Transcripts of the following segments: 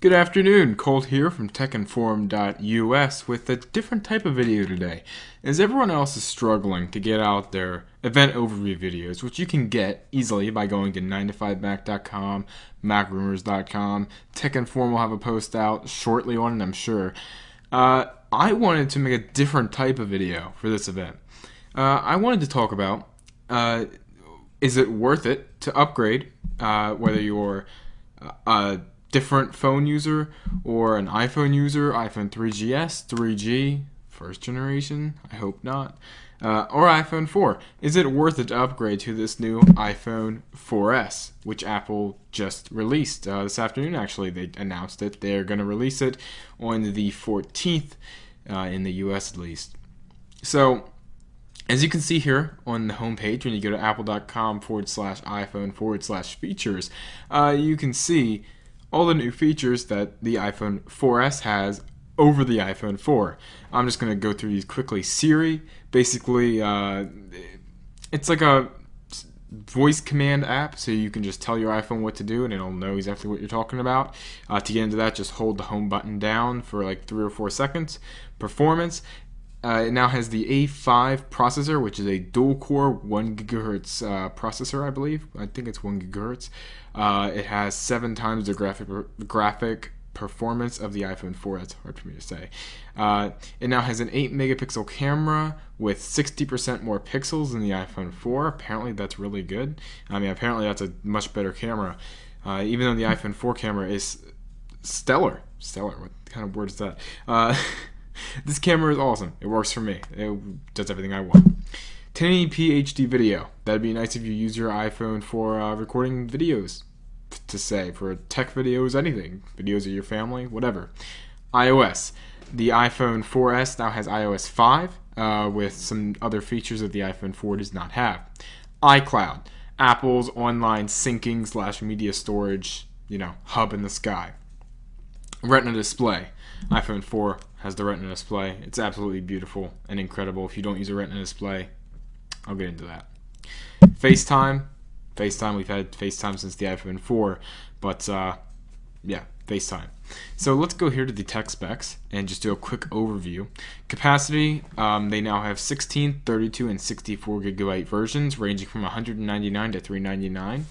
Good afternoon, Colt here from techinform.us with a different type of video today. As everyone else is struggling to get out their event overview videos, which you can get easily by going to 9to5mac.com, macrumors.com. Techinform will have a post out shortly on it, I'm sure. I wanted to make a different type of video for this event. I wanted to talk about, is it worth it to upgrade, whether you're a different phone user or an iPhone user, iPhone 3GS, 3G, first generation, I hope not, or iPhone 4. Is it worth it to upgrade to this new iPhone 4S, which Apple just released this afternoon? Actually, they announced it. They're going to release it on the 14th in the US at least. So, as you can see here on the homepage, when you go to apple.com/iPhone/features, you can see all the new features that the iPhone 4S has over the iPhone 4. I'm just going to go through these quickly. Siri, basically, it's like a voice command app, so you can just tell your iPhone what to do and it'll know exactly what you're talking about. To get into that, just hold the home button down for like 3 or 4 seconds. Performance. It now has the A5 processor, which is a dual-core 1 gigahertz processor, I believe. I think it's 1 gigahertz. It has 7 times the graphic performance of the iPhone 4. That's hard for me to say. It now has an 8-megapixel camera with 60% more pixels than the iPhone 4. Apparently, that's really good. I mean, apparently that's a much better camera. Even though the iPhone 4 camera is stellar. Stellar? What kind of word is that? This camera is awesome. It works for me. It does everything I want. 1080p HD video. That'd be nice if you use your iPhone for recording videos, to say, for tech videos, anything. Videos of your family, whatever. iOS. The iPhone 4S now has iOS 5 with some other features that the iPhone 4 does not have. iCloud. Apple's online syncing / media storage, hub in the sky. Retina display. iPhone 4 has the Retina display. It's absolutely beautiful and incredible. If you don't use a Retina display, I'll get into that. FaceTime. We've had FaceTime since the iPhone 4, but yeah, FaceTime. So let's go here to the tech specs and just do a quick overview. Capacity, they now have 16, 32, and 64 gigabyte versions, ranging from $199 to $399.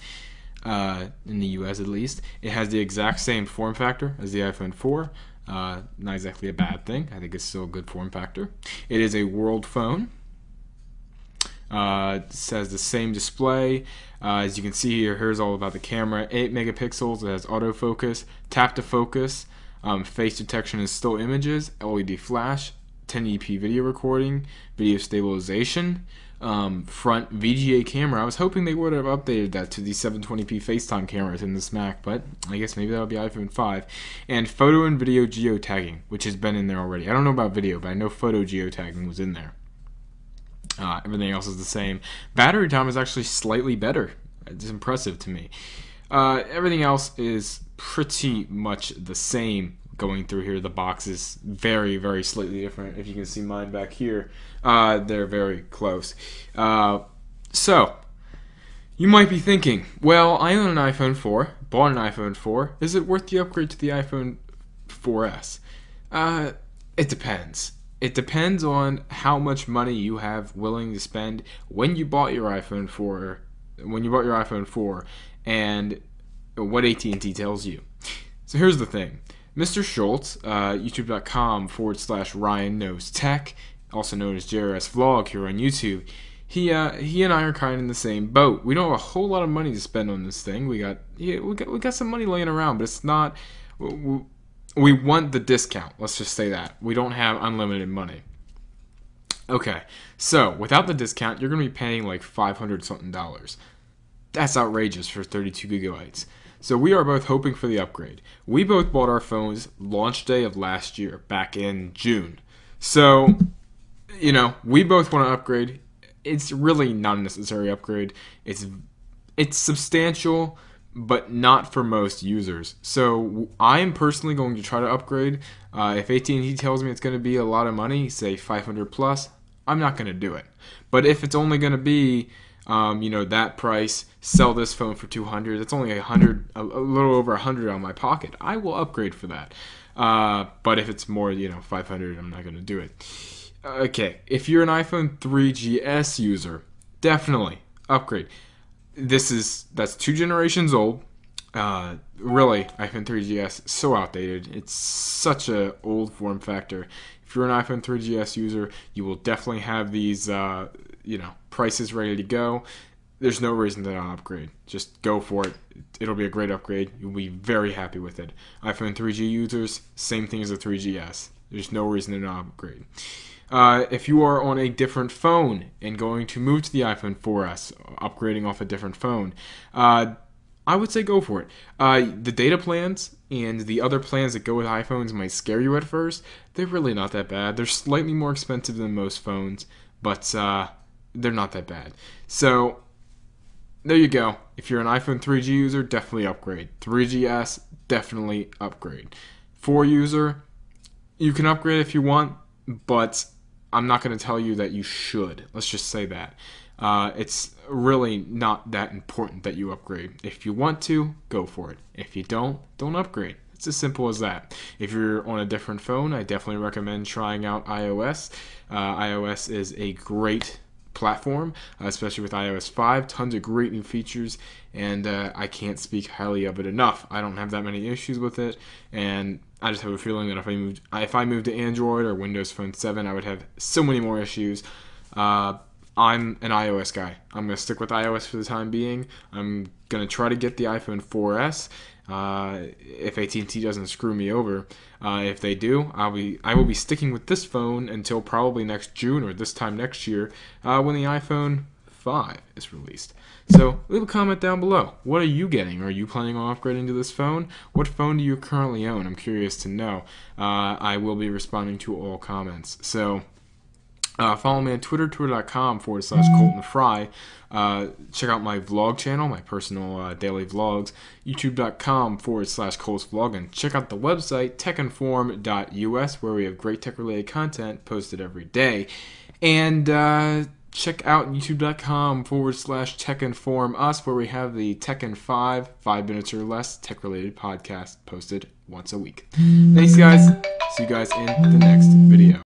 In the US at least. It has the exact same form factor as the iPhone 4. Not exactly a bad thing. I think it's still a good form factor. It is a world phone. It has the same display. As you can see here, here's all about the camera. 8 megapixels. It has autofocus, tap to focus, face detection and still images, LED flash, 1080p video recording, video stabilization, front VGA camera. I was hoping they would have updated that to the 720p FaceTime cameras in this Mac, but I guess maybe that'll be iPhone 5. And photo and video geotagging, which has been in there already. I don't know about video, but I know photo geotagging was in there. Everything else is the same. Battery time is actually slightly better. It's impressive to me. Everything else is pretty much the same. Going through here, the box is very, very slightly different. If you can see mine back here, they're very close. So, you might be thinking, well, I own an iPhone 4, bought an iPhone 4. Is it worth the upgrade to the iPhone 4S? It depends. It depends on how much money you have willing to spend when you bought your iPhone 4, and what AT&T tells you. So here's the thing. Mr. Schultz, youtube.com/Ryan Knows Tech, also known as JRS Vlog here on YouTube, he and I are kind of in the same boat. We don't have a whole lot of money to spend on this thing. We got some money laying around, but it's not. We want the discount. Let's just say that we don't have unlimited money. Okay, so without the discount, you're going to be paying like $500 something. That's outrageous for 32 gigabytes. So we are both hoping for the upgrade. We both bought our phones launch day of last year, back in June. So, we both want to upgrade. It's really not a necessary upgrade. It's substantial, but not for most users. So I am personally going to try to upgrade. If AT&T tells me it's going to be a lot of money, say 500 plus, I'm not going to do it. But if it's only going to be that price, sell this phone for 200. That's only a little over 100 on my pocket. I will upgrade for that. But if it's more, 500, I'm not going to do it. Okay, if you're an iPhone 3GS user, definitely upgrade. That's 2 generations old. Really, iPhone 3GS so outdated. It's such a old form factor. If you're an iPhone 3GS user, you will definitely have these, prices ready to go. There's no reason to not upgrade. Just go for it. It'll be a great upgrade. You'll be very happy with it. iPhone 3G users, same thing as the 3GS. There's no reason to not upgrade. If you are on a different phone and going to move to the iPhone 4S, upgrading off a different phone, I would say go for it. The data plans and the other plans that go with iPhones might scare you at first. They're really not that bad. They're slightly more expensive than most phones, but they're not that bad. So there you go. If you're an iPhone 3G user, definitely upgrade. 3GS, definitely upgrade. 4 user, you can upgrade if you want, but I'm not going to tell you that you should. Let's just say that. It's really not that important that you upgrade. If you want to, go for it. If you don't upgrade. It's as simple as that. If you're on a different phone, I definitely recommend trying out iOS. iOS is a great platform, especially with iOS 5. Tons of great new features, and I can't speak highly of it enough. I don't have that many issues with it, and I just have a feeling that if I moved to Android or Windows Phone 7, I would have so many more issues. I'm an iOS guy. I'm going to stick with iOS for the time being. I'm going to try to get the iPhone 4S if AT&T doesn't screw me over. If they do, I will be sticking with this phone until probably next June or this time next year when the iPhone 5 is released. So leave a comment down below. What are you getting? Are you planning on upgrading to this phone? What phone do you currently own? I'm curious to know. I will be responding to all comments. So follow me on Twitter, twitter.com/ColtonFry. Check out my vlog channel, my personal daily vlogs, youtube.com/ColtsVlog. And check out the website, techinform.us, where we have great tech-related content posted every day. And check out youtube.com/techinformus, where we have the Tech in 5 minutes or less tech-related podcast posted once a week. Thanks, guys. See you guys in the next video.